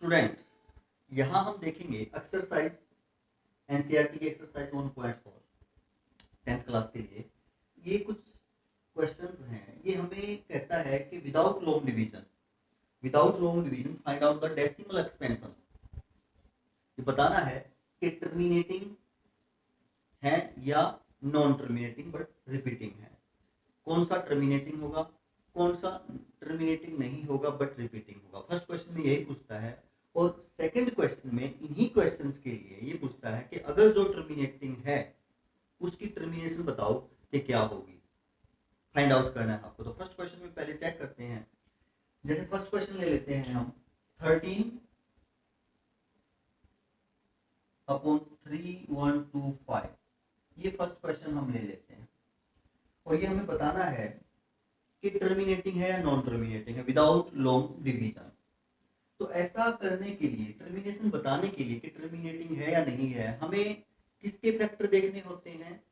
Student, यहाँ हम देखेंगे एक्सरसाइज एनसीईआरटी की एक्सरसाइज 1.4 10th क्लास के लिए। ये कुछ क्वेश्चंस हैं। ये हमें कहता है कि without long division find out the decimal expansion. ये बताना है कि टर्मिनेटिंग है या नॉन टर्मिनेटिंग बट रिपीटिंग है। कौन सा टर्मिनेटिंग होगा, कौन सा टर्मिनेटिंग नहीं होगा बट रिपीटिंग होगा। फर्स्ट क्वेश्चन में यही पूछता है और सेकंड क्वेश्चन में इन्हीं क्वेश्चंस के लिए ये पूछता है कि अगर जो टर्मिनेटिंग है उसकी टर्मिनेशन बताओ कि क्या होगी। फाइंड आउट करना है आपको। तो फर्स्ट क्वेश्चन में पहले चेक करते हैं। जैसे फर्स्ट क्वेश्चन ले लेते हैं हम 13 अपॉन 3125। ये फर्स्ट क्वेश्चन हम ले लेते हैं और ये हमें बताना है कि टर्मिनेटिंग है या नॉन टर्मिनेटिंग है विदाउट लॉन्ग डिवीजन। तो ऐसा करने के लिए, टर्मिनेशन बताने के लिए कि टर्मिनेटिंग है या नहीं है, हमें किसके फैक्टर देखने होते हैं?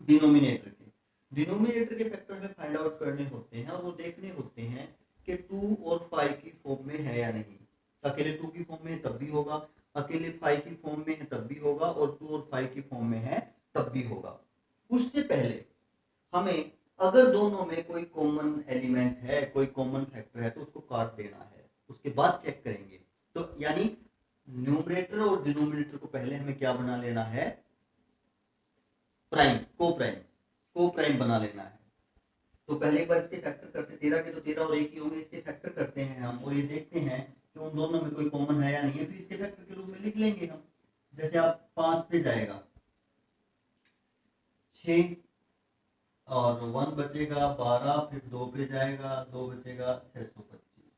डिनोमिनेटर के। डिनोमिनेटर के फैक्टर हमें फाइंड आउट करने होते हैं और वो देखने होते हैं कि 2 और 5 की फॉर्म में है या नहीं। अकेले 2 की फॉर्म में तब भी होगा, अकेले 5 की फॉर्म में है तब भी होगा और 2 और 5 की फॉर्म में है तब भी होगा। उससे पहले हमें अगर दोनों में कोई कॉमन एलिमेंट है, कोई कॉमन फैक्टर है, तो उसको काट देना है। उसके बाद चेक करेंगे। तो यानी न्यूमरेटर और डिनोमिनेटर को पहले हमें क्या बना लेना है? प्राइम, को प्राइम बना लेना है। तो पहले एक बार इसके फैक्टर करते, 13 के तो 13 और 1 ही होंगे, इसके फैक्टर करते हैं हम और ये देखते हैं कि उन दोनों में कोई कॉमन है या नहीं है। फिर इसके फैक्टर के रूप में लिख लेंगे हम। जैसे आप 5 पे जाएगा 6 और 1 बचेगा 12, फिर 2 पे जाएगा 2 बचेगा 625,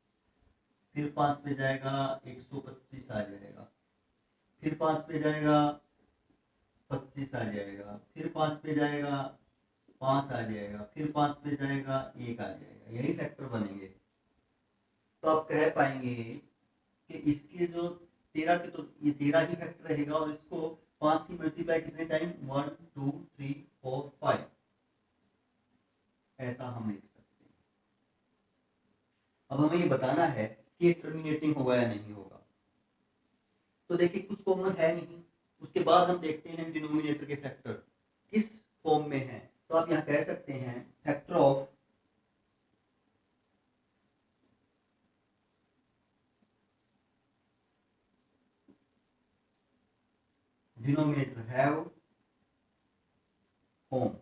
फिर 5 पे जाएगा 125 आ जाएगा, फिर 5 पे जाएगा 25 आ जाएगा, फिर 5 पे जाएगा 5 आ जाएगा, फिर 5 पे जाएगा 1 आ जाएगा। यही फैक्टर बनेंगे। तो आप कह पाएंगे कि इसके जो 13 के, तो ये 13 ही फैक्टर रहेगा और इसको 5 की मल्टीप्लाई कितने टाइम? 1 2 3 4 5, ऐसा हम लिख सकते हैं। अब हमें ये बताना है कि ये टर्मिनेटिंग होगा या नहीं होगा। तो देखिए कुछ कॉमन है नहीं। उसके बाद हम देखते हैं डिनोमिनेटर के फैक्टर किस फॉर्म में है। तो आप यहाँ कह सकते हैं factor of denominator have form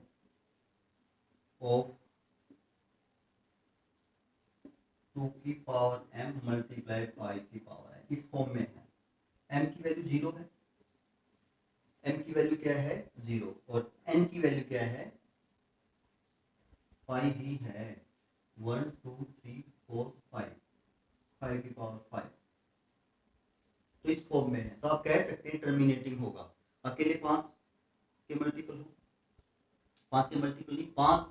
of 2 की पावर m मल्टीप्लाई 5 की पावर है। इस फॉर्म में है। m की वैल्यू 0 है, m की वैल्यू क्या है? 0, और n की वैल्यू क्या है? 5 ही है। 1 2 3 4 5, 5 की पावर 5। तो इस फॉर्म में है। तो आप कह सकते हैं टर्मिनेटिंग होगा। अकेले 5 के मल्टीपल हो, 5 के मल्टीपल नहीं, 5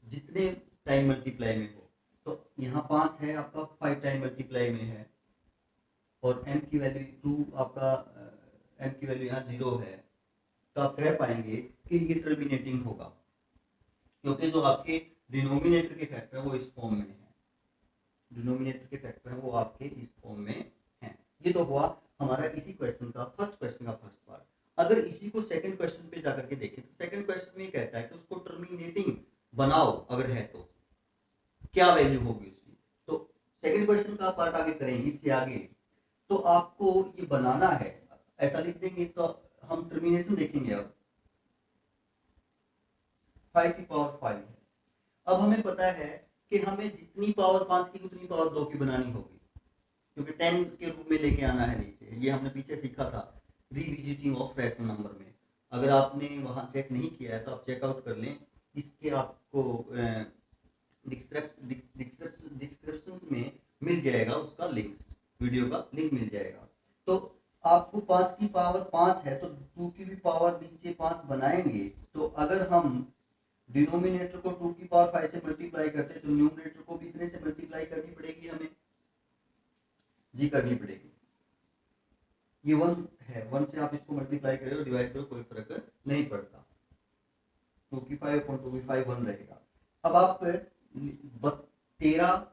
जितने टाइम मल्टीप्लाई में हो। तो यहाँ 5 है आपका 5 टाइम मल्टीप्लाई में है और m की वैल्यू 2, आपका m की वैल्यू यहाँ 0 है। तो आप कह पाएंगे कि ये टर्मिनेटिंग होगा क्योंकि जो आपके डिनोमिनेटर के फैक्टर है वो इस फॉर्म में है। डिनोमिनेटर के फैक्टर है वो आपके इस फॉर्म में है। ये तो हुआ हमारा इसी क्वेश्चन का फर्स्ट पार्ट। अगर इसी को सेकंड क्वेश्चन पे जाकर के देखें तो सेकंड क्वेश्चन में कहता है कि उसको टर्मिनेटिंग बनाओ। अगर है तो क्या वैल्यू होगी उसकी। तो सेकंड क्वेश्चन का पार्ट आगे करेंगे इससे आगे। तो आपको ये बनाना है, ऐसा लिख देंगे। तो हम टर्मिनेशन देखेंगे। अब 5 की पावर 5 है। अब हमें पता है कि हमें जितनी पावर 5 की उतनी पावर 2 की बनानी होगी क्योंकि 10 के रूप में लेके आना है नीचे। ये हमने पीछे सीखा था रिविजिटिंग ऑफ रैशनल नंबर में। अगर आपने वहां चेक नहीं किया है तो आप चेकआउट कर लें। इसके आपको डिस्क्रिप्शन में मिल जाएगा उसका लिंक, वीडियो का लिंक मिल जाएगा। तो आपको 5 की पावर 5 है तो 2 की भी पावर नीचे 5 बनाएंगे। तो अगर हम डिनोमिनेटर को 2 की पावर 5 से मल्टीप्लाई करते हैं तो न्यूमरेटर को भी इतने से मल्टीप्लाई करनी पड़ेगी हमें जी, करनी पड़ेगी। ये 1 है, 1 से आप इसको मल्टीप्लाई करें और डिवाइड करो, कोई फर्क नहीं पड़ता। 2 की 5 अपॉन 2 की 5 1 रहेगा। अब आप 13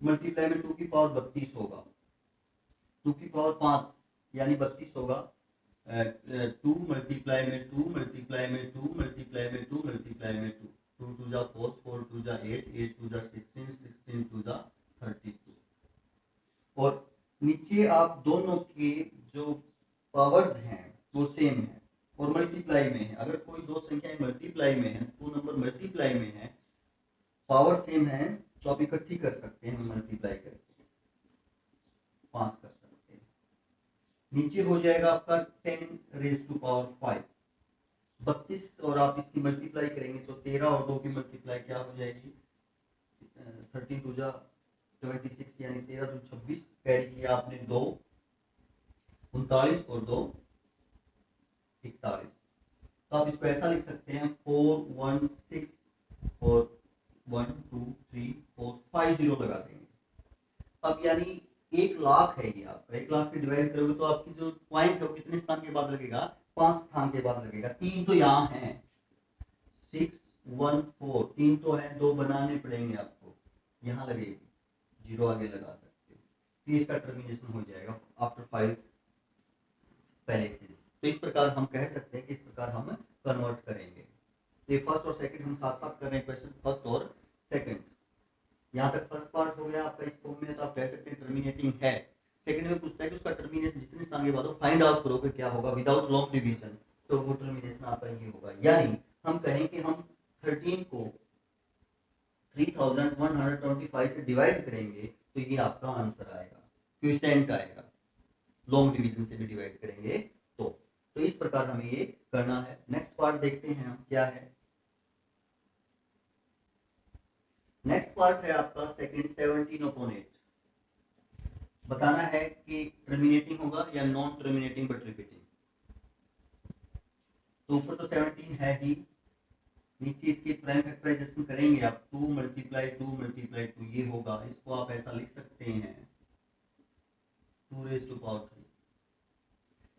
मल्टीप्लाई में 2 की पावर 32 होगा, 2 की पावर 5 यानी 32 होगा। 2 मल्टीप्लाई में 2 मल्टीप्लाई में 2 मल्टीप्लाई में 2 मल्टीप्लाई में 2, 2 टू जा 4, 4 टू जा 8, 8 टू जा 16, 16 टू जा 32। और नीचे आप दोनों के जो पावर्स हैं वो सेम है और मल्टीप्लाई में है। अगर कोई दो संख्याएं मल्टीप्लाई में है, दो नंबर मल्टीप्लाई में है, पावर सेम है, तो आप इकट्ठी कर सकते हैं मल्टीप्लाई करके 5 कर सकते हैं। नीचे हो जाएगा आपका 10 रेज टू पावर 5, 32 और आप इसकी मल्टीप्लाई करेंगे तो 13 और 2 की मल्टीप्लाई क्या हो जाएगी, 13 टू जा 26 यानी 13 टू 26, कैरी किया आपने 2 39 और 2 41। तो आप इसको ऐसा लिख सकते हैं 4 1 6 और 1 2 3 4 5 0 लगा देंगे। अब यानी 1 लाख है ये आपका, 1 लाख से डिवाइड करोगे तो आपकी जो पॉइंट है वो कितने स्थान के बाद लगेगा, 5 स्थान के बाद लगेगा। 3 तो यहाँ है, 6 1 4, 3 तो है, 2 बनाने पड़ेंगे आपको, यहाँ लगेगी, 0 आगे लगा सकते हो। तो इसका टर्मिनेशन हो जाएगा आफ्टर 5 पहले से। तो इस प्रकार हम कह सकते हैं कि इस प्रकार हम कन्वर्ट करेंगे। तो फर्स्ट और सेकंड हम साथ साथ कर रहे हैं क्वेश्चन, फर्स्ट और सेकंड। यहाँ तक फर्स्ट पार्ट हो गया आपका इस फॉर्म में, तो आप कह सकते हैं टर्मिनेटिंग है। सेकंड में पूछता है कि उसका टर्मिनेशन जितने स्थान के बाद हो फाइंड आउट करो कि क्या होगा विदाउट लॉन्ग डिवीजन, तो वो टर्मिनेशन आपका ये होगा। यानी हम कहें कि हम 13 को 3125 से डिवाइड करेंगे तो ये आपका आंसर आएगा, क्विस्टेंट आएगा। लॉन्ग डिवीजन से भी डिवाइड करेंगे तो इस प्रकार हमें ये करना है। नेक्स्ट पार्ट देखते हैं हम क्या है। नेक्स्ट पार्ट है आपका सेकंड 17/8। बताना है कि टर्मिनेटिंग होगा या नॉन टर्मिनेटिंग बट रिपीटिंग। तो ऊपर तो 17 है ही, नीचे इसकी प्राइम फैक्टराइजेशन करेंगे आप, 2 मल्टीप्लाई 2 मल्टीप्लाई 2 ये होगा। इसको आप ऐसा लिख सकते हैं 2 रेज टू पावर 3,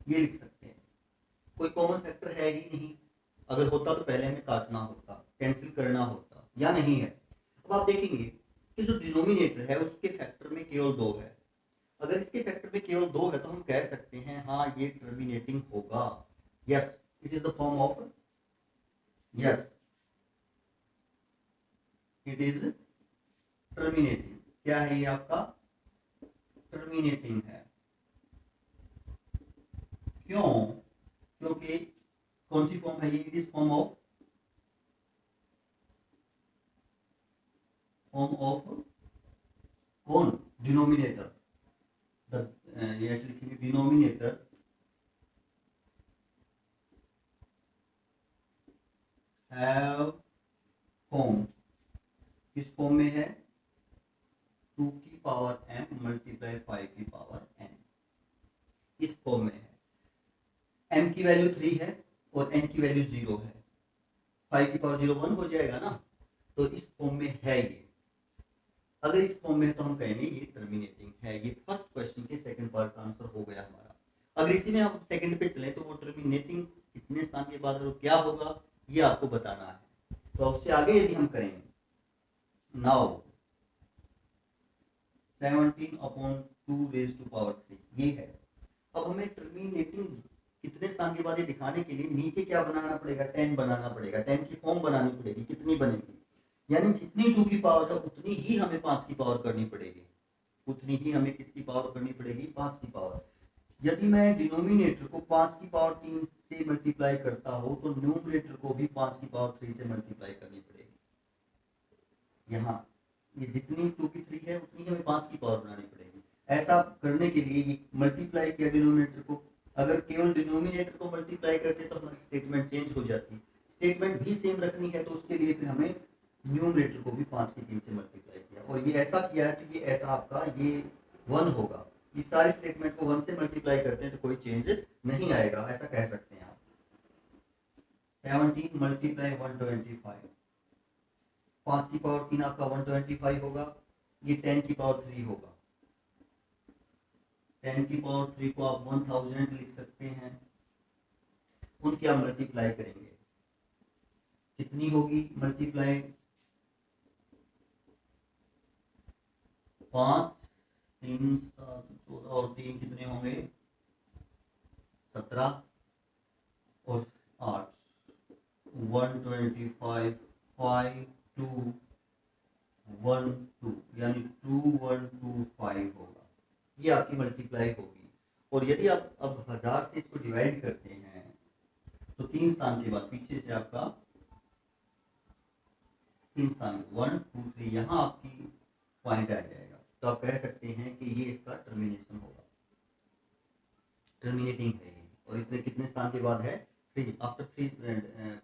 ये लिख सकते हैं। कोई कॉमन फैक्टर है ही नहीं, अगर होता तो पहले हमें काटना होता, कैंसिल करना होता, या नहीं है। अब आप देखेंगे कि जो डिनोमिनेटर है उसके फैक्टर में केवल 2 है। अगर इसके फैक्टर में केवल 2 है तो हम कह सकते हैं हाँ ये टर्मिनेटिंग होगा। Yes, it is the form of, yes it is terminating. क्या है ये आपका, टर्मिनेटिंग है। क्यों, क्योंकि कौन सी फॉर्म है ये, इट इज फॉर्म ऑफ कौन, डिनोमिनेटर। ये ऐसे लिखेंगे डिनोमिनेटर हैव फॉर्म, किस फॉर्म में है, 2 की पावर m मल्टीप्लाई 5 की पावर n, इस फॉर्म में है। m की वैल्यू 3 है और n की वैल्यू 0 है, 5 की पावर 0 1 हो जाएगा ना, तो इस फॉर्म में है ये। अगर इस फॉर्म में है तो हम कहेंगे ये टर्मिनेटिंग है। ये फर्स्ट क्वेश्चन के सेकंड पार्ट का आंसर हो गया हमारा। अगर इसी में हम सेकंड पे चले तो वो टर्मिनेटिंग कितने स्थान के बाद क्या होगा ये आपको बताना है। तो उससे आगे यदि हम करें, नाउ 17/2 रेज टू पावर 3 ये है। अब हमें टर्मिनेटिंग कितने स्थान के बाद ये दिखाने के लिए नीचे क्या बनाना पड़ेगा, 10 बनाना पड़ेगा, 10 की फॉर्म बनानी पड़ेगी। कितनी बनेगी, यानी जितनी 2 की पावर है उतनी ही हमें 5 की पावर करनी पड़ेगी, उतनी ही हमें किसकी पावर करनी पड़ेगी, 5 की पावर। यदि मैं डिनोमिनेटर को 5 की पावर 3 से मल्टीप्लाई करता हूं तो न्यूमरेटर को भी 5 की पावर 3 से मल्टीप्लाई करनी पड़ेगी। यहाँ ये जितनी 2 की 3 है उतनी हमें 5 की पावर बनानी पड़ेगी। ऐसा करने के लिए ये मल्टीप्लाई किया डिनोमिनेटर को, अगर केवल डिनोमिनेटर को मल्टीप्लाई करते तो हमारी स्टेटमेंट चेंज हो जाती। स्टेटमेंट भी सेम रखनी है तो उसके लिए फिर हमें न्यूमरेटर को भी 5 की 3 से मल्टीप्लाई किया, और ये ऐसा किया है तो ये ऐसा आपका ये 1 होगा। इस सारे स्टेटमेंट को 1 से मल्टीप्लाई करते हैं तो कोई चेंज नहीं आएगा, ऐसा कह सकते हैं आप। 17 मल्टीप्लाई 125, 5 की पावर 3 आपका 125 होगा, ये 10 की पावर 3 होगा। 10 की पावर 3 को आप 1000 लिख सकते हैं। उनकी आप मल्टीप्लाई करेंगे, कितनी होगी मल्टीप्लाई, 5 3 7 14 और 3 कितने होंगे 17 और 8 125 5 2 1 2 यानी 2125 होगा। ये आपकी मल्टीप्लाई होगी। और यदि आप अब 1000 से इसको डिवाइड करते हैं तो 3 स्थान के बाद पीछे से आपका 3 स्थान 1 2 3 यहाँ आपकी पॉइंट आ जाएगा। तो आप कह सकते हैं कि ये इसका टर्मिनेशन होगा, टर्मिनेटिंग है ये। और इतने कितने स्थान के बाद है 3 आफ्टर 3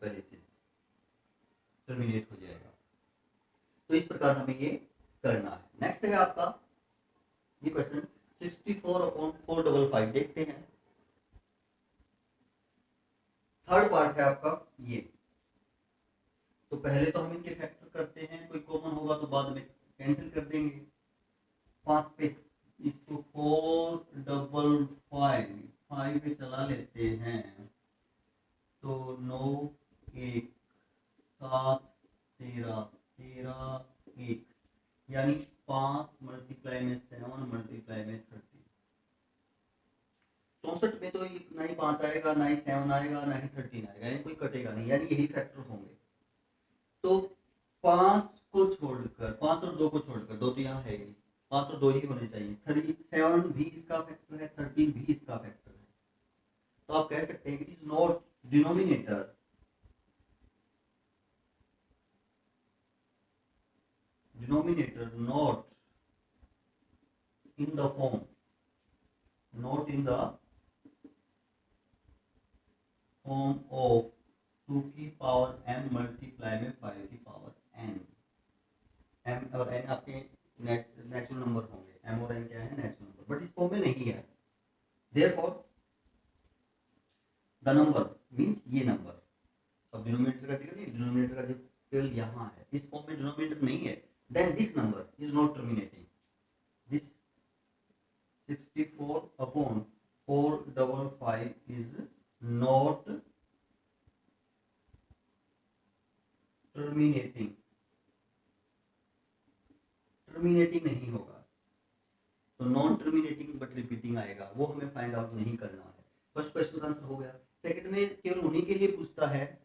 पैलेसेस टर्मिनेट हो जाएगा। तो इस प्रकार हमें ये करना है। नेक्स्ट है आपका ये क्वेश्चन 64/455 देखते हैं। थर्ड पार्ट है आपका ये। तो पहले तो हम इनके फैक्टर करते हैं, कोई कॉमन होगा तो बाद में कैंसिल कर देंगे। 5 पे इसको 455 5 पे चला लेते हैं तो 9 1 7 13 13 1 यानी 5 मल्टीप्लाई में 7 मल्टीप्लाई में 30। 64 में तो ना ही 5 आएगा, ना ही 7 आएगा, ना ही 13 आएगा, यानी कोई कटेगा नहीं, यानी यही फैक्टर होंगे। तो 5 को छोड़कर 5 और 2 को छोड़कर 2 तो यहाँ है ही, 5 और 2 ही होने चाहिए। 7 भी इसका फैक्टर है, 13 भी इसका फैक्टर है। तो आप कह सकते हैं it is not denominator not in the form of 2 की पावर m मल्टीप्लाई में 5 की पावर n। m और n आपके नेचुरल नंबर होंगे, m और n क्या है नेचुरल नंबर, बट इस फॉर्म में नहीं है। देयरफॉर द नंबर मींस ये नंबर। अब डिनोमिनेटर का जिक्र नहीं, डिनोमिनेटर का जिक्र यहाँ है, इस फॉर्म में डिनोमिनेटर नहीं है, then this number is not terminating. This 64/455 is not terminating नहीं होगा। तो नॉन टर्मिनेटिंग बट रिपीटिंग आएगा, वो हमें फाइंड आउट नहीं करना है। फर्स्ट क्वेश्चन का आंसर हो गया। सेकंड में केवल उन्हीं के लिए पूछता है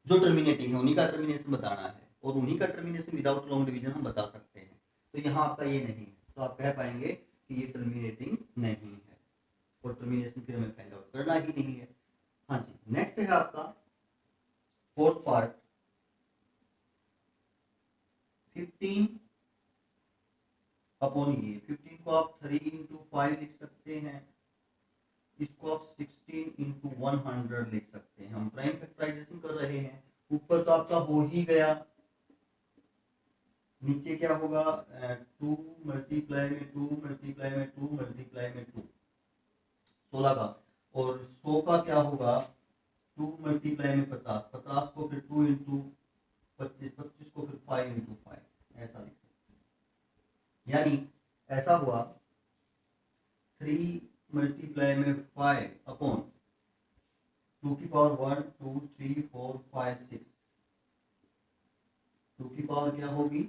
जो टर्मिनेटिंग है, उन्हीं का टर्मिनेशन बताना है, और उन्हीं का टर्मिनेशन विदाउट लॉन्ग डिवीजन हम बता सकते हैं। तो यहाँ आपका ये नहीं है, तो आप कह पाएंगे कि ये टर्मिनेटिंग नहीं है, और टर्मिनेशन फिर हमें फाइंड आउट करना ही नहीं है। हाँ जी, नेक्स्ट है आपका फोर्थ पार्ट 15 अपॉन ये 15 को आप 3 into 5 लिख सकते हैं, इसको आप 16 into 100 लिख सकते हैं। हम प्राइम फैक्टराइजेशन कर रहे हैं। ऊपर तो आपका हो ही गया, नीचे क्या होगा 2 मल्टीप्लाई में 2 मल्टीप्लाई में 2 मल्टीप्लाई में 2 16 का, और 100 का क्या होगा 2 मल्टीप्लाई में 50 50 को फिर 2 into 25 25 को फिर 5 into 5 ऐसा लिख सकते हैं। यानी ऐसा हुआ 3 मल्टीप्लाई में 5 अपॉन 2 की पावर 1 2 3 4 5 6 2 की पावर क्या होगी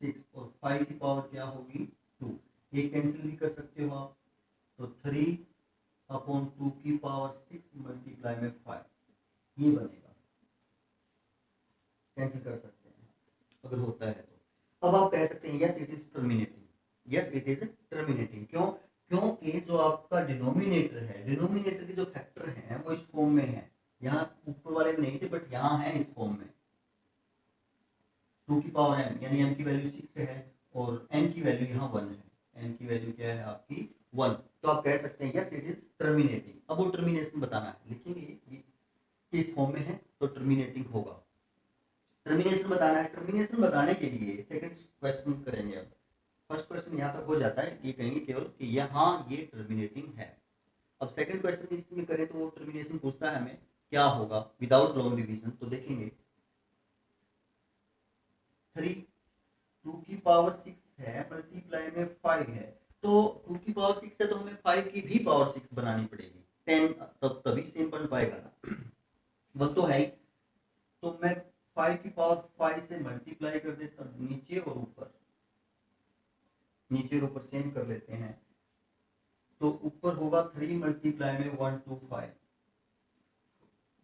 6 और 5 की पावर क्या होगी 2। ये कैंसिल भी कर सकते हो आप, तो 3 अपॉन 2 की पावर 6 मल्टीप्लाई में 5 ये बनेगा, कैंसिल कर सकते हैं अगर होता है तो। अब आप कह सकते हैं yes it is terminating, yes it is terminating. क्यों? क्योंकि जो आपका डिनोमिनेटर है, डिनोमिनेटर के जो फैक्टर हैं वो इस फॉर्म में है, यहाँ ऊपर वाले में नहीं थे बट यहाँ है इस फॉर्म में। 2 की पावर m यानी m की वैल्यू 6 है और n की वैल्यू यहाँ 1 है, n की वैल्यू क्या है आपकी 1। तो आप कह सकते हैं यस इट इज टर्मिनेटिंग। अब वो टर्मिनेशन बताना है, लिखेंगे इस फॉर्म में है तो टर्मिनेटिंग होगा। टर्मिनेशन बताना है, टर्मिनेशन बताने के लिए सेकंड क्वेश्चन करेंगे। अब फर्स्ट क्वेश्चन यहाँ तक हो जाता है, ये कहेंगे केवल कि यहाँ ये टर्मिनेटिंग है। अब सेकंड क्वेश्चन इसमें करें तो वो टर्मिनेशन पूछता है हमें क्या होगा विदाउट लॉन्ग डिवीजन। तो देखेंगे 3 2 की पावर 6 है मल्टीप्लाई में 5 है, तो 2 की पावर 6 है तो हमें 5 की भी पावर 6 बनानी पड़ेगी 10, तभी सेम बन पाएगा ना, वो तो है ही। तो मैं 5 की पावर 5 से मल्टीप्लाई कर देता नीचे और ऊपर, नीचे और ऊपर सेम कर लेते हैं। तो ऊपर होगा 3 मल्टीप्लाई में 1 2 5,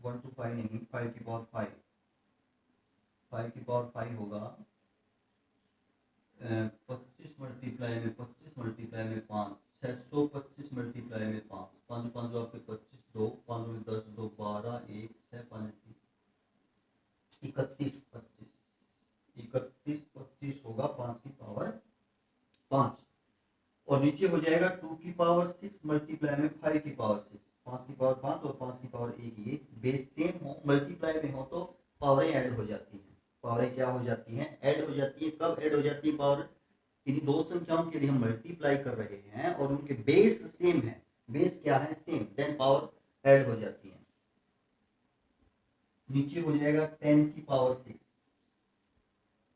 1 2 5 नहीं, 5 की पावर 5, 5 की पावर 5 होगा 25 मल्टीप्लाई में 25 मल्टीप्लाई में 5, 625 मल्टीप्लाई में 5, 5 5 जो आपके 25, 2 5 10, 2 12, 1 6 5 31 25, 31 25 होगा 5 की पावर 5। और नीचे हो जाएगा 2 की पावर 6 मल्टीप्लाई में 5 की पावर 6, 5 की पावर 5 और 5 की पावर 1। ये बेस सेम हो, मल्टीप्लाई में हो तो पावरें ऐड हो जाती हैं। पावरें क्या हो जाती हैं? ऐड हो जाती है। कब ऐड हो जाती है पावर? इन दो संख्याओं के लिए हम मल्टीप्लाई कर रहे हैं और उनके बेस सेम है। बेस क्या है? सेम, देन पावर ऐड हो जाती है। नीचे हो जाएगा 10 की पावर 6।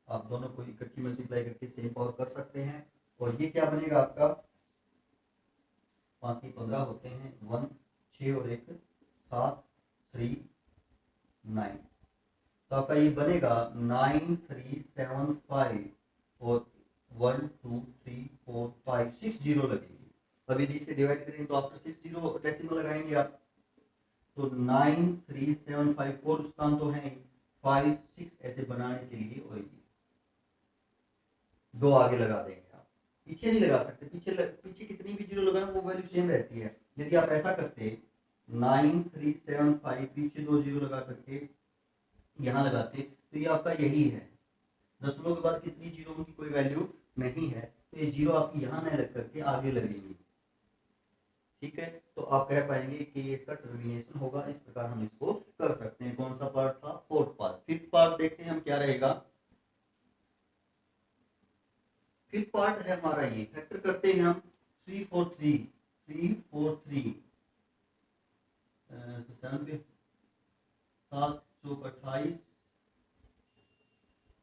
आप दोनों को इकट्ठी मल्टीप्लाई करके सेम पावर कर सकते हैं। और ये क्या बनेगा आपका? 5 की 15 होते हैं, 1 6 और 1 7 3 9। तो आपका ये बनेगा 9 3 7 5 और 1 2 3 4 5 6 जीरो लगेगी। अब यदि इसे डिवाइड करें तो आफ्टर 6 जीरो डेसिमल लगाएंगे आप। तो 9 3 7 5 4 स्थान तो है, 5 6 ऐसे बनाने के लिए और दो आगे लगा देंगे। आप पीछे नहीं लगा सकते, पीछे कितनी भी जीरो लगाएं वो वैल्यू सेम रहती है। यदि आप ऐसा करते 9 3 7 5 पीछे 2 जीरो लगा करके यहाँ लगाते तो ये आपका यही है। दशमलव के बाद कितनी जीरो की कोई वैल्यू नहीं है, तो ये जीरो आपकी यहाँ न लग करके आगे लगेगी। ठीक है, तो आप कह पाएंगे कि ये इसका टर्मिनेशन होगा। इस प्रकार हम इसको कर सकते हैं। कौन सा पार्ट था? Fourth part. फिफ्थ पार्ट देखते हैं हम क्या रहेगा। फिफ्थ पार्ट है हमारा ये, फैक्टर करते हैं हम 3 4 3 3 4 3 97 7 चौक 28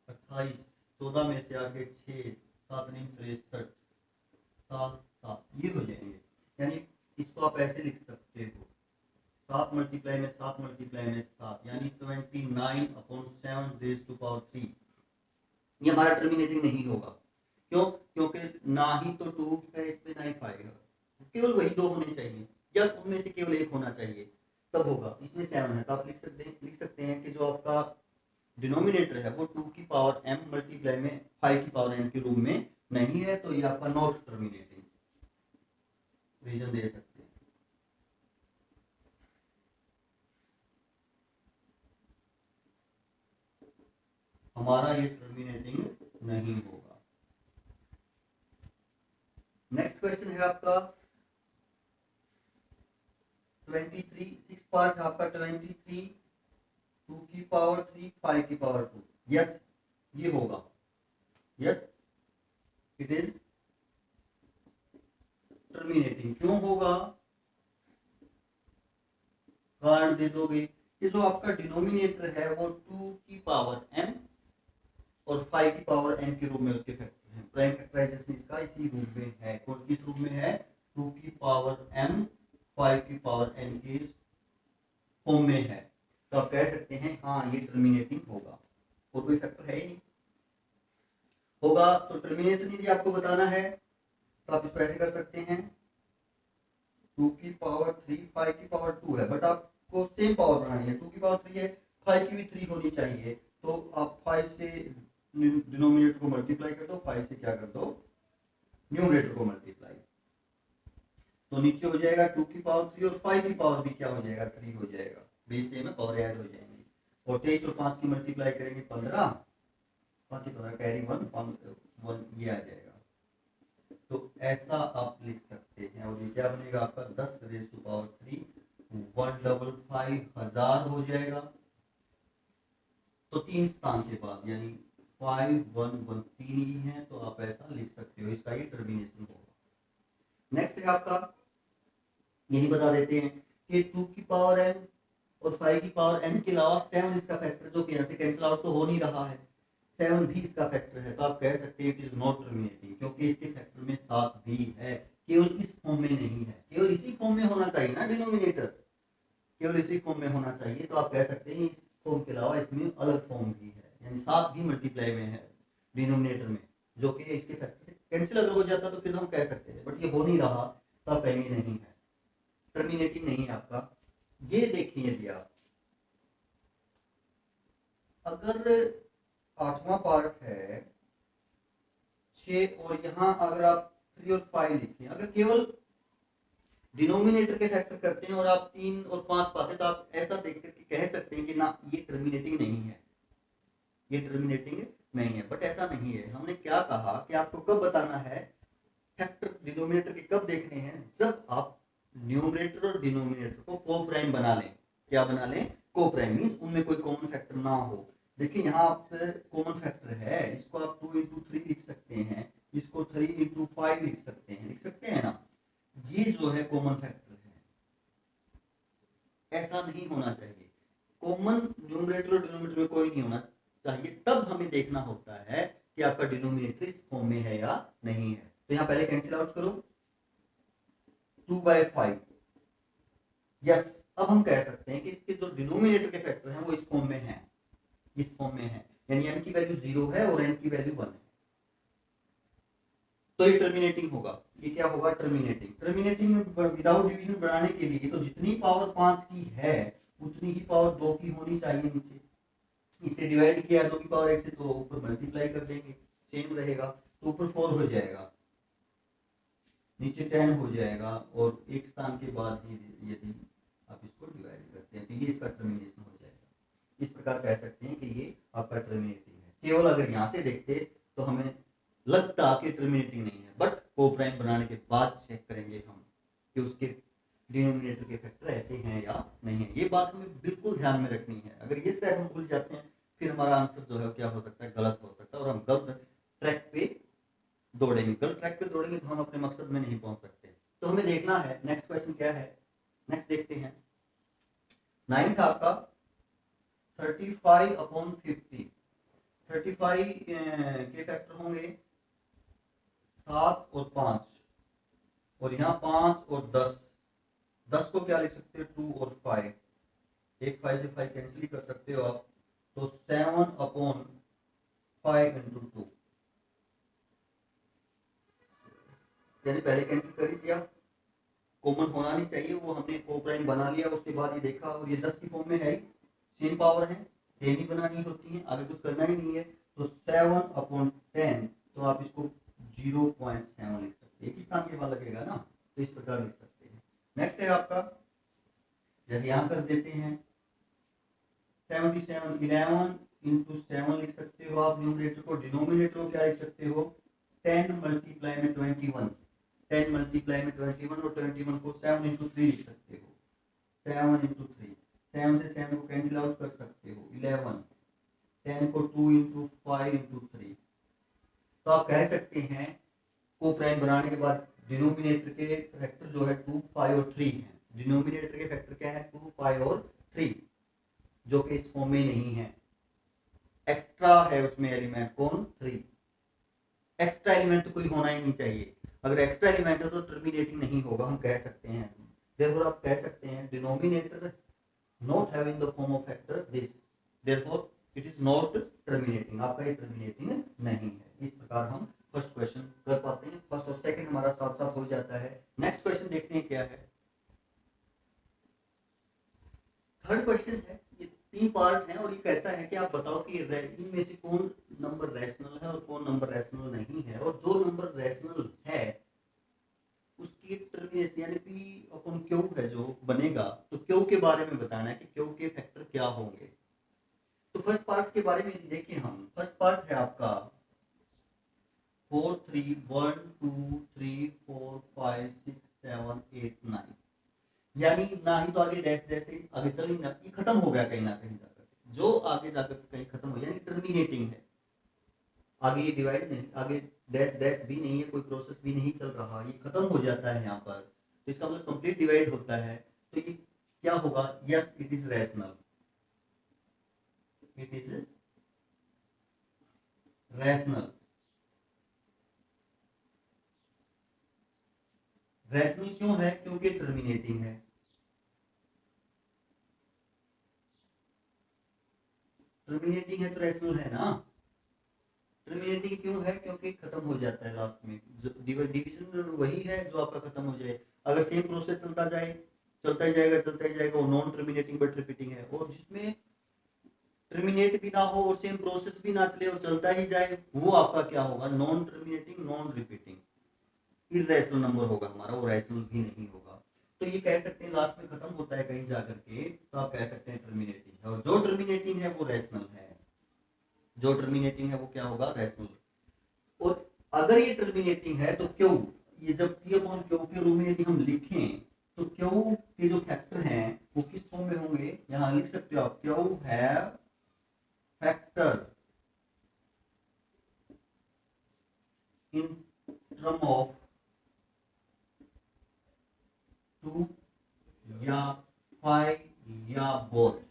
28 14 में से आगे 6 7 9 63 7 7 ये हो जाएंगे। यानी इसको आप ऐसे लिख सकते हो 7 मल्टीप्लाई में 7 मल्टीप्लाई में 7 यानी 29/7 ये हमारा टर्मिनेटिंग नहीं होगा। क्यों? क्योंकि ना ही तो 2 है इसमें, ना ही 5 है। केवल वही दो होने चाहिए या उनमें से केवल एक होना चाहिए, तब होगा। इसमें 7 है तो आप लिख सकते हैं कि जो आपका डिनोमिनेटर है वो 2 की पावर m मल्टीप्लाई में 5 की पावर n के रूप में नहीं है, तो ये आपका नॉट टर्मिनेटिंग रीजन दे सकते हैं। हमारा ये टर्मिनेटिंग नहीं होगा। नेक्स्ट क्वेश्चन है आपका 23 6 पार्ट आपका 23 2 की पावर 3 5 की पावर 2। यस, ये होगा। Yes, it is terminating. क्यों होगा? कारण दे दोगे कि जो आपका डिनोमिनेटर है वो 2 की पावर m और 5 की पावर n के रूप में उसके फैक्टर हैं। प्राइम फैक्टराइजेशन इसका इसी रूप में है। कौन किस रूप में है? 2 की पावर m 5 की पावर n के फॉर्म में है। तो आप कह सकते हैं हाँ ये टर्मिनेटिंग होगा। और कोई फैक्टर है ही नहीं होगा। तो टर्मिनेशन यदि आपको बताना है तो आप इसको ऐसे कर सकते हैं 2 की पावर 3 5 की पावर 2 है, बट आपको सेम पावर बनानी है। 2 की पावर 3 है, 5 की भी 3 होनी चाहिए। तो आप 5 से डिनोमिनेटर को मल्टीप्लाई कर दो, 5 से क्या कर दो? न्यूमरेटर को मल्टीप्लाई। तो नीचे हो जाएगा 2 की पावर 3 और 5 की पावर भी क्या हो जाएगा? 3 हो जाएगा। बेस सेम है, पावर ऐड हो जाएंगी। और 23 और 5 की मल्टीप्लाई करेंगे 15, 5 की 15 कैरी 1 1 ये आ जाएगा। तो ऐसा आप लिख सकते हैं। और ये क्या बनेगा आपका 10 रेज़ टू पावर 3 155,000 हो जाएगा। तो 3 स्थान के बाद यानी 5 1 1 3 ही है, तो आप ऐसा लिख सकते हो। इसका ये टर्मिनेशन होगा। नेक्स्ट है आपका, यही बता देते हैं कि 2 की पावर n और 5 की पावर n के अलावा 7 इसका फैक्टर, जो कि यहाँ से कैंसिल आउट तो हो नहीं रहा है, 7 भी इसका फैक्टर है। तो आप कह सकते हैं इट इज नॉट टर्मिनेटिंग, क्योंकि इसके फैक्टर में 7 भी है, केवल इस फॉर्म में नहीं है। केवल इसी फॉर्म में होना चाहिए ना डिनोमिनेटर, केवल इसी फॉर्म में होना चाहिए। तो आप कह सकते हैं इस फॉर्म के अलावा इसमें अलग फॉर्म भी है, यानी 7 भी मल्टीप्लाई में है डिनोमिनेटर में, जो कि इसके फैक्टर से कैंसिल कैंसिल अगर हो जाता तो फिर हम कह सकते थे, बट ये हो नहीं रहा तो आप कहेंगे नहीं है, टर्मिनेटिंग नहीं है आपका। ये देखिए यदि आप अगर 8वां पार्ट है 6 और यहाँ अगर आप 3 और 5 लिखें, अगर केवल डिनोमिनेटर के फैक्टर करते हैं और आप 3 और 5 पाते तो आप ऐसा देख करके कह सकते हैं कि ना ये टर्मिनेटिंग नहीं है, ये टर्मिनेटिंग नहीं है। बट ऐसा नहीं है। हमने क्या कहा कि आपको कब बताना है फैक्टर डिनोमिनेटर के, कब देखने हैं, जब आप न्यूमरेटर और डिनोमिनेटर को को प्राइम बना लें। क्या बना लें? को प्राइम, मींस उनमें कोई कॉमन फैक्टर ना हो। देखिए यहाँ आप कॉमन फैक्टर है, इसको आप 2 into 3 लिख सकते हैं, इसको 3 into 5 लिख सकते हैं ना। ये जो है कॉमन फैक्टर है, ऐसा नहीं होना चाहिए। कॉमन न्यूमरेटर और डिनोमिनेटर में कोई नहीं होना चाहिए। तब हमें देखना होता है कि आपका डिनोमिनेटर इस फॉर्म में है या नहीं है। तो यहाँ पहले कैंसिल आउट करो, 2/5। यस, अब हम कह सकते हैं कि इसके जो डिनोमिनेटर के फैक्टर हैं वो इस फॉर्म में है, इस फॉर्म में है, यानी m की वैल्यू 0 है और n की वैल्यू 1 है। तो ये टर्मिनेटिंग होगा। ये क्या होगा? टर्मिनेटिंग। टर्मिनेटिंग में विदाउट डिवीजन बढ़ाने के लिए तो जितनी पावर 5 की है उतनी ही पावर 2 की होनी चाहिए नीचे। इसे डिवाइड किया 2 की पावर 1 से, तो ऊपर मल्टीप्लाई कर देंगे, सेम रहेगा, तो ऊपर 4 हो जाएगा, नीचे 10 हो जाएगा, और एक स्थान के बाद यदि आप इसको डिवाइड करते हैं तो ये इसका टर्मिनेशन हो जाएगा। इस प्रकार कह सकते हैं कि ये आपका टर्मिनेटिंग है। केवल अगर यहाँ से देखते तो हमें लगता कि टर्मिनेटिंग नहीं है, बट को प्राइम बनाने के बाद चेक करेंगे हम कि उसके डिनोमिनेटर के फैक्टर ऐसे हैं या नहीं है। ये बात हमें बिल्कुल ध्यान में रखनी है। अगर ये स्टेप हम भूल जाते हैं फिर हमारा आंसर जो है क्या हो सकता है? गलत हो सकता है, और हम गलत ट्रैक पे दौड़ेंगे। गलत ट्रैक पे दौड़ेंगे तो हम अपने मकसद में नहीं पहुंच सकते। तो हमें देखना है नेक्स्ट क्वेश्चन क्या है। नेक्स्ट देखते हैं 9th आपका 35/50। 35 के फैक्टर होंगे 7 और 5, और यहाँ 5 और 10। 10 को क्या लिख सकते हो? 2 और 5। एक 5 से 5 कैंसिल कर सकते हो आप, तो 7/5 into 2, यानी पहले कैंसिल कर ही दिया, कॉमन होना नहीं चाहिए, वो हमने को प्राइम बना लिया। उसके बाद ये देखा और ये 10 की फॉर्म में है ही, सेम पावर है, सेम ही बनानी होती है, आगे कुछ करना ही नहीं है। तो 7/10, तो आप इसको 0.7 लिख सकते हैं, एक ही स्थान के बाद लगेगा ना, तो इस प्रकार लिख सकते हैं। नेक्स्ट है आपका, जैसे यहाँ कर देते हैं 77, 11 into 7 लिख सकते हो आप न्यूमरेटर को। डिनोमिनेटर को क्या लिख सकते हो? 10 मल्टीप्लाई में 21, 10 मल्टीप्लाई में 21, और 21 को 7 into 3 लिख सकते हो, 7 into 3। 7 से 7 को कैंसिल आउट कर सकते हो, 11। 10 को 2 into 5 into 3। तो आप कह सकते हैं को प्राइम बनाने के बाद डिनोमिनेटर के फैक्टर जो है 2, 5 और 3 है। डिनोमिनेटर के फैक्टर क्या है? 2, 5 और 3, जो कि इस फॉर्म में नहीं है, एक्स्ट्रा है उसमें एलिमेंट। कौन? 3। एक्स्ट्रा एलिमेंट तो कोई होना ही नहीं चाहिए। अगर एक्स्ट्रा एलिमेंट है तो टर्मिनेटिंग नहीं होगा, हम कह सकते हैं। therefore आप कह सकते हैं denominator not having the form of factor this, therefore it is not terminating, आपका ये टर्मिनेटिंग नहीं है। इस प्रकार हम फर्स्ट क्वेश्चन कर पाते हैं। फर्स्ट और सेकंड हमारा साथ साथ हो जाता है। नेक्स्ट क्वेश्चन देखते हैं क्या है। थर्ड क्वेश्चन है, ये 3 पार्ट है और ये कहता है कि आप बताओ कि इनमें से कौन नंबर रैशनल है और कौन नंबर रैशनल नहीं है, और जो नंबर रैशनल है उसकी टर्मिनेशन यानी P/Q है जो बनेगा, तो Q के बारे में बताना है कि Q के फैक्टर क्या होंगे। तो फर्स्ट पार्ट के बारे में देखिए हम। फर्स्ट पार्ट है आपका 4, 3, 1, 2, 3, 4, 5, 6, 7, 8, 9, यानी ना ही तो आगे डैश जैसे आगे चल ही ना, ये खत्म हो गया कहीं ना कहीं जाकर, जो आगे जाकर कहीं खत्म हो, यानी टर्मिनेटिंग है। आगे ये डिवाइड नहीं, आगे डैश डैश भी नहीं है, कोई प्रोसेस भी नहीं चल रहा, ये खत्म हो जाता है यहाँ पर, तो इसका मतलब कंप्लीट डिवाइड होता है। तो ये क्या होगा? Yes, it is rational, it is rational. Rational क्यों है? क्योंकि टर्मिनेटिंग है। टर्मिनेटिंग है तो रैशनल है ना। टर्मिनेटिंग क्यों है? क्योंकि खत्म हो जाता है लास्ट में। डिवीजन वही है जो आपका खत्म हो जाए। अगर सेम प्रोसेस चलता जाए, चलता ही जाएगा, चलता ही जाएगा, वो नॉन टर्मिनेटिंग बट रिपीटिंग है। और जिसमें टर्मिनेट भी ना हो और सेम प्रोसेस भी ना चले और चलता ही जाए, वो आपका क्या होगा? Non terminating, non repeating, irrational number होगा हमारा, वो रैशनल भी नहीं होगा। तो ये कह सकते हैं लास्ट में खत्म होता है कहीं जाकर के, तो आप कह सकते हैं टर्मिनेटिंग है। और जो टर्मिनेटिंग है वो रैशनल है, जो टर्मिनेटिंग है वो क्या होगा? रैशनल। और अगर ये टर्मिनेटिंग है तो क्यों, ये जब P अपॉन क्यू के रूप में यदि हम लिखें तो क्यू के जो फैक्टर हैं वो किस फॉर्म में होंगे? यहां लिख सकते हो आप, Q have factor in term of 2 या 5 या बोथ।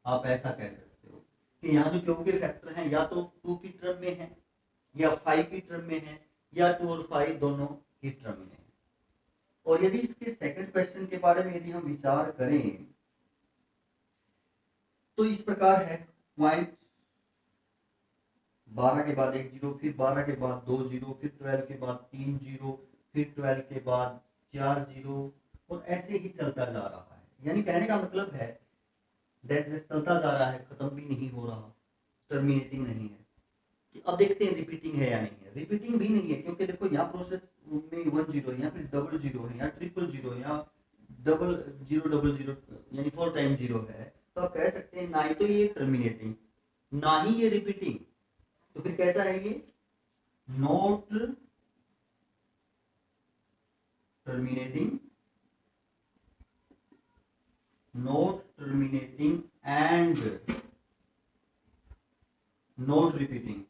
आप ऐसा कह सकते हो कि यहाँ जो क्यू के फैक्टर हैं या तो 2 की टर्म में है या 5 की टर्म में है या 2 और 5 दोनों की टर्म में है। और यदि इसके सेकंड क्वेश्चन के बारे में यदि हम विचार करें तो इस प्रकार है, पॉइंट 12 के बाद 1 जीरो, फिर 12 के बाद 2 जीरो, फिर 12 के बाद 3 जीरो, फिर 12 के बाद 4 जीरो, और ऐसे ही चलता जा रहा है। यानी कहने का मतलब है डैश डैश चलता जा रहा है, खत्म भी नहीं हो रहा, टर्मिनेटिंग नहीं है। अब देखते हैं रिपीटिंग है या नहीं है। रिपीटिंग भी नहीं है, क्योंकि देखो यहाँ प्रोसेस में 1 जीरो है, या फिर डबल जीरो है, या ट्रिपल जीरो है, या डबल जीरो यानी 4 टाइम जीरो है। तो आप कह सकते हैं ना ही तो ये टर्मिनेटिंग, ना ही ये रिपीटिंग, तो फिर कैसा है ये? Not terminating, not terminating and not repeating.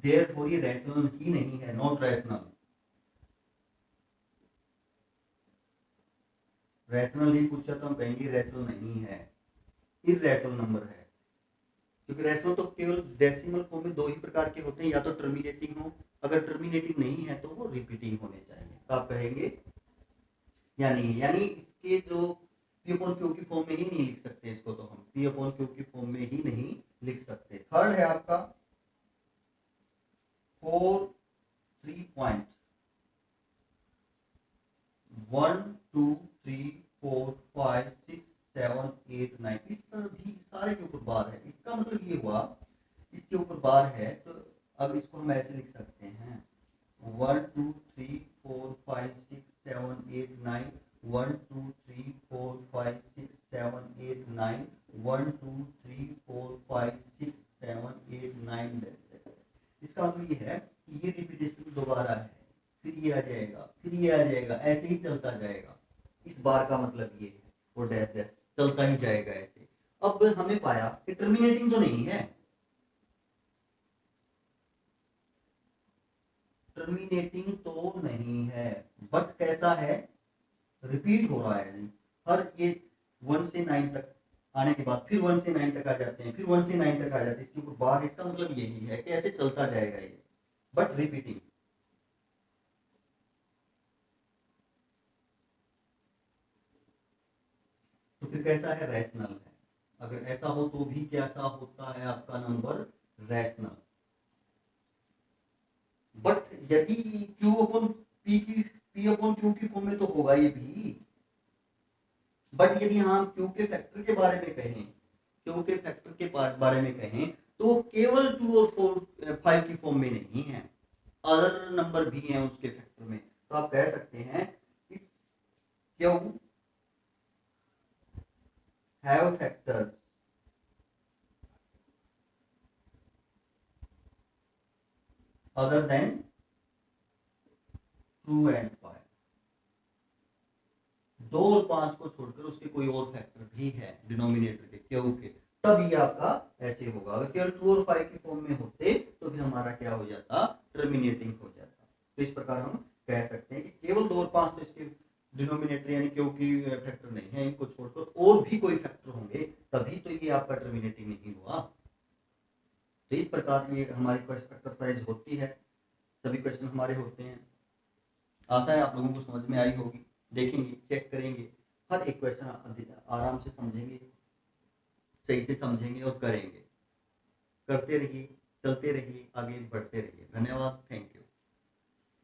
Therefore ये रैशनल ही नहीं है, नॉट रैशनल। रैशनल ही पूछा तो हम कहेंगे रैशनल नहीं है, इररैशनल नंबर है। क्योंकि रैशनल तो केवल डेसिमल फॉर्म में 2 ही प्रकार के होते हैं, या तो टर्मिनेटिंग हो, अगर टर्मिनेटिंग नहीं है तो वो रिपीटिंग होने चाहिए। तो आप कहेंगे या नहीं, यानी इसके जो पी अपॉन क्यू की फॉर्म में ही नहीं लिख सकते इसको, तो हम पी अपॉन क्यू की फॉर्म में ही नहीं लिख सकते। थर्ड है आपका 4 3 पॉइंट 1 2 3 4 5 6 7 8 9, इस भी सारे के ऊपर बार है। इसका मतलब ये हुआ इसके ऊपर बार है, तो अब इसको हम ऐसे लिख सकते हैं 1 2 3 4 5 6 7 8 9, 1 2 3 4 5 6 7 8 9, 1 2 3 4 5 6 7 8 9। इसका मतलब ये है कि ये रिपीटेशन दोबारा है, फिर ये आ जाएगा, फिर ये आ जाएगा, ऐसे ही चलता जाएगा। इस बार का मतलब ये है, और डैश डैश चलता ही जाएगा ऐसे। अब हमें पाया कि टर्मिनेटिंग तो नहीं है, टर्मिनेटिंग तो नहीं है, बट कैसा है? रिपीट हो रहा है। हर ये 1 से 9 तक आने के बाद फिर 1 से 9 तक आ जाते हैं, फिर 1 से 9 तक आ जाते हैं, इसके ऊपर बार। इसका मतलब यही है कि ऐसे चलता जाएगा ये, बट रिपीटिंग। तो फिर कैसा है? रैशनल है। अगर ऐसा हो तो भी कैसा होता है आपका नंबर? रैशनल। बट यदि Q upon P upon Q की फॉर्म में तो होगा ये भी, बट यदि हम क्यू के फैक्टर के बारे में कहें, क्यू के फैक्टर के बारे में कहें, तो केवल 2 और 4 5 की फॉर्म में नहीं है, अदर नंबर भी हैं उसके फैक्टर में। तो आप कह सकते हैं Q have factors other than 2 and 5। 2 और 5 को छोड़कर उसके कोई और फैक्टर भी है डिनोमिनेटर के, क्यू के, तब ये आपका ऐसे होगा। अगर केवल 2 और 5 की फॉर्म में होते तो फिर हमारा क्या हो जाता? टर्मिनेटिंग हो जाता। तो इस प्रकार हम कह सकते हैं कि केवल 2 और 5 तो इसके डिनोमिनेटर यानी क्यू की फैक्टर नहीं है, इनको छोड़कर और भी कोई फैक्टर होंगे तभी तो ये आपका टर्मिनेटिंग नहीं हुआ। तो इस प्रकार ये हमारी एक्सरसाइज होती है, सभी क्वेश्चन हमारे होते हैं। आशा है आप लोगों को समझ में आई होगी। देखेंगे, चेक करेंगे, हर एक क्वेश्चन आराम से समझेंगे। सही से समझेंगे और करेंगे। करते रहिए, चलते रहिए, आगे बढ़ते रहिए। धन्यवाद, थैंक यू।